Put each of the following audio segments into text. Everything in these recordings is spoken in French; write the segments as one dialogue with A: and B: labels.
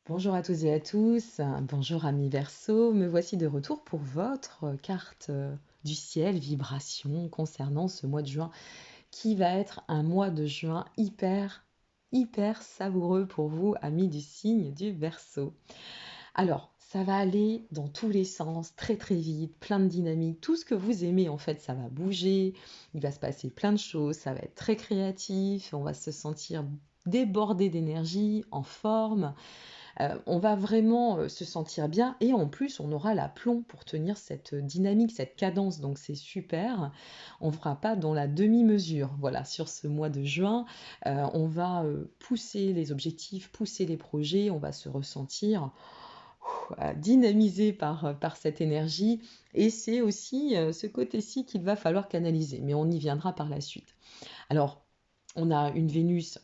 A: Bonjour à toutes et à tous, bonjour amis Verseau, me voici de retour pour votre carte du ciel vibration concernant ce mois de juin qui va être un mois de juin hyper savoureux pour vous amis du signe du Verseau. Alors, ça va aller dans tous les sens, très vite, plein de dynamique, tout ce que vous aimez en fait, ça va bouger, il va se passer plein de choses, ça va être très créatif, on va se sentir débordé d'énergie, en forme. On va vraiment se sentir bien et en plus on aura l'aplomb pour tenir cette dynamique, cette cadence, donc c'est super. On ne fera pas dans la demi-mesure. Voilà, sur ce mois de juin, on va pousser les objectifs, pousser les projets, on va se ressentir dynamisé par cette énergie et c'est aussi ce côté-ci qu'il va falloir canaliser, mais on y viendra par la suite. Alors, on a une Vénus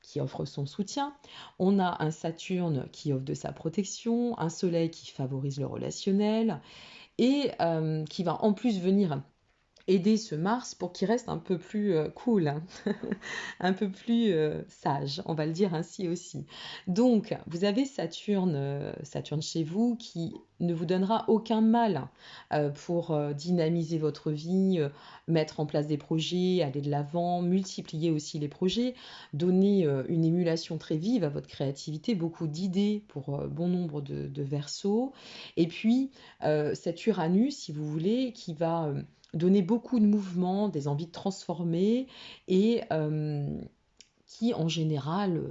A: qui offre son soutien, on a un Saturne qui offre de sa protection, un Soleil qui favorise le relationnel et qui va en plus venir aider ce Mars pour qu'il reste un peu plus cool, hein, un peu plus sage, on va le dire ainsi aussi. Donc, vous avez Saturne, Saturne chez vous qui ne vous donnera aucun mal pour dynamiser votre vie, mettre en place des projets, aller de l'avant, multiplier aussi les projets, donner une émulation très vive à votre créativité, beaucoup d'idées pour bon nombre de Verseaux. Et puis, cet Uranus, si vous voulez, qui va donner beaucoup de mouvements, des envies de transformer et qui en général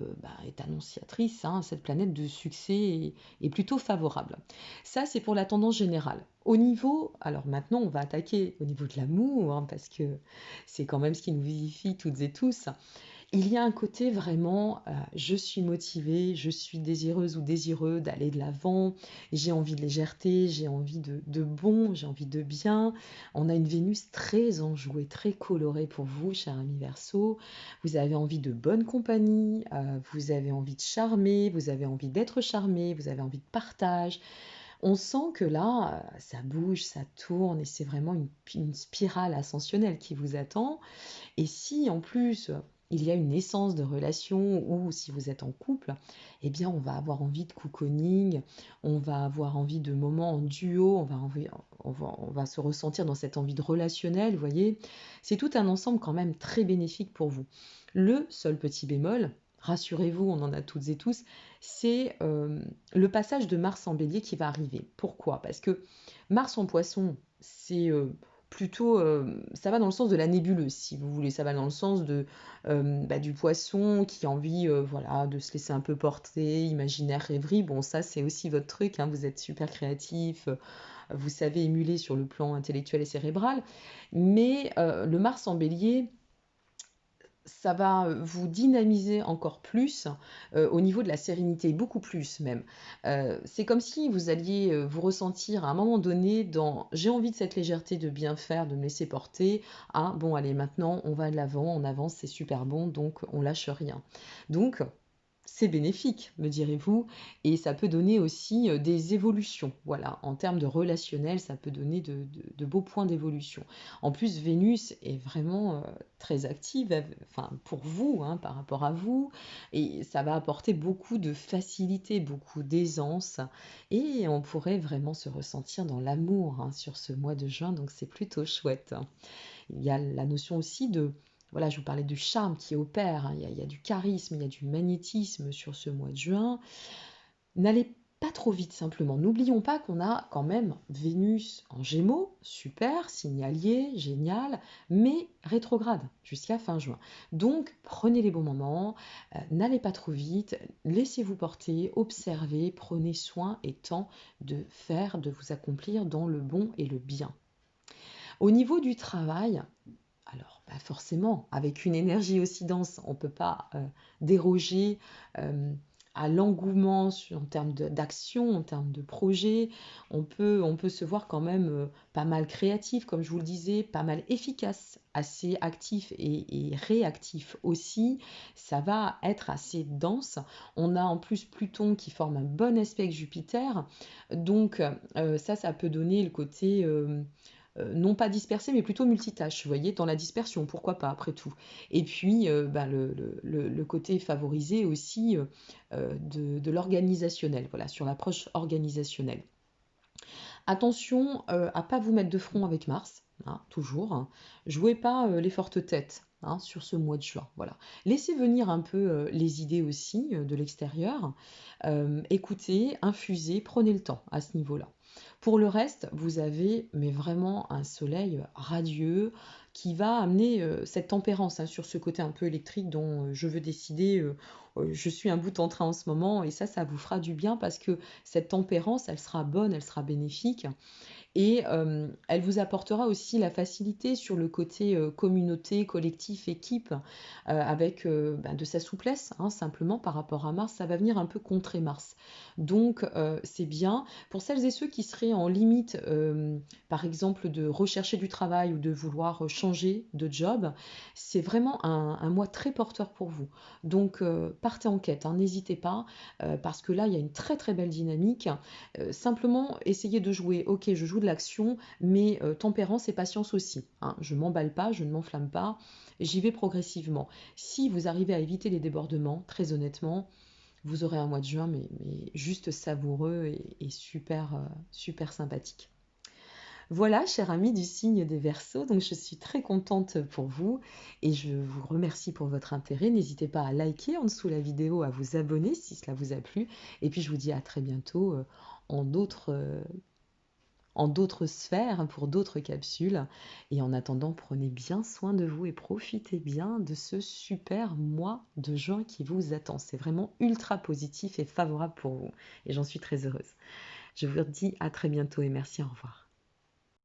A: est annonciatrice, hein, cette planète de succès est plutôt favorable. Ça, c'est pour la tendance générale. Au niveau, alors maintenant on va attaquer au niveau de l'amour, hein, parce que c'est quand même ce qui nous vivifie toutes et tous. Il y a un côté vraiment, je suis motivée, je suis désireuse ou désireux d'aller de l'avant, j'ai envie de légèreté, j'ai envie de bon, j'ai envie de bien. On a une Vénus très enjouée, très colorée pour vous, cher ami Verseau. Vous avez envie de bonne compagnie, vous avez envie de charmer, vous avez envie d'être charmé, vous avez envie de partage. On sent que là, ça bouge, ça tourne et c'est vraiment une spirale ascensionnelle qui vous attend. Et si en plus il y a une essence de relation ou si vous êtes en couple, eh bien on va avoir envie de cocooning, on va avoir envie de moments en duo, on va se ressentir dans cette envie de relationnel, vous voyez. C'est tout un ensemble quand même très bénéfique pour vous. Le seul petit bémol, rassurez-vous, on en a toutes et tous, c'est le passage de Mars en bélier qui va arriver. Pourquoi? Parce que Mars en poisson, c'est plutôt, ça va dans le sens de la nébuleuse, si vous voulez. Ça va dans le sens du poisson qui a envie voilà, de se laisser un peu porter, imaginaire, rêverie. Bon, ça, c'est aussi votre truc, hein, vous êtes super créatif, vous savez émuler sur le plan intellectuel et cérébral. Mais le Mars en bélier, ça va vous dynamiser encore plus au niveau de la sérénité, beaucoup plus même. C'est comme si vous alliez vous ressentir à un moment donné dans j'ai envie de cette légèreté de bien faire, de me laisser porter, à bon allez maintenant on va de l'avant, on avance, c'est super bon, donc on lâche rien. Donc c'est bénéfique, me direz-vous, et ça peut donner aussi des évolutions. Voilà, en termes de relationnel, ça peut donner de beaux points d'évolution. En plus, Vénus est vraiment très active, enfin pour vous, hein, par rapport à vous, et ça va apporter beaucoup de facilité, beaucoup d'aisance, et on pourrait vraiment se ressentir dans l'amour hein, sur ce mois de juin, donc c'est plutôt chouette. Il y a la notion aussi de, voilà, je vous parlais du charme qui opère, hein, il y a du charisme, il y a du magnétisme sur ce mois de juin. N'allez pas trop vite simplement. N'oublions pas qu'on a quand même Vénus en Gémeaux, super, signalier, génial, mais rétrograde jusqu'à fin juin. Donc prenez les bons moments, n'allez pas trop vite, laissez-vous porter, observez, prenez soin et temps de faire, de vous accomplir dans le bon et le bien. Au niveau du travail, alors, pas forcément, avec une énergie aussi dense, on ne peut pas déroger euh, à l'engouement en termes d'action, en termes de projet. On peut se voir quand même pas mal créatif, comme je vous le disais, pas mal efficace, assez actif et réactif aussi. Ça va être assez dense. On a en plus Pluton qui forme un bon aspect avec Jupiter. Donc, ça peut donner le côté non pas dispersé, mais plutôt multitâche, vous voyez, dans la dispersion, pourquoi pas, après tout. Et puis, bah, le côté favorisé aussi de l'organisationnel, voilà, sur l'approche organisationnelle. Attention à pas vous mettre de front avec Mars, hein, toujours. Hein. Jouez pas les fortes têtes. Hein, sur ce mois de juin, voilà. Laissez venir un peu les idées aussi de l'extérieur. Écoutez, infusez, prenez le temps à ce niveau-là. Pour le reste, vous avez mais vraiment un soleil radieux qui va amener cette tempérance hein, sur ce côté un peu électrique dont je veux décider. Je suis un bout en train en ce moment et ça vous fera du bien parce que cette tempérance, elle sera bonne, elle sera bénéfique. Et elle vous apportera aussi la facilité sur le côté communauté, collectif, équipe, avec bah, de sa souplesse, hein, simplement par rapport à Mars, ça va venir un peu contrer Mars. Donc c'est bien. Pour celles et ceux qui seraient en limite, par exemple, de rechercher du travail ou de vouloir changer de job, c'est vraiment un mois très porteur pour vous. Donc partez en quête, hein, n'hésitez pas, parce que là, il y a une très très belle dynamique. Simplement, essayez de jouer. Ok, je joue de l'action, mais tempérance et patience aussi. Hein. Je m'emballe pas, je ne m'enflamme pas, j'y vais progressivement. Si vous arrivez à éviter les débordements, très honnêtement, vous aurez un mois de juin, mais juste savoureux et super, super sympathique. Voilà, cher ami du signe des Verseaux, donc je suis très contente pour vous et je vous remercie pour votre intérêt. N'hésitez pas à liker en dessous la vidéo, à vous abonner si cela vous a plu. Et puis je vous dis à très bientôt en d'autres en d'autres sphères pour d'autres capsules. Et en attendant, prenez bien soin de vous et profitez bien de ce super mois de juin qui vous attend. C'est vraiment ultra positif et favorable pour vous. Et j'en suis très heureuse. Je vous dis à très bientôt et merci, au revoir.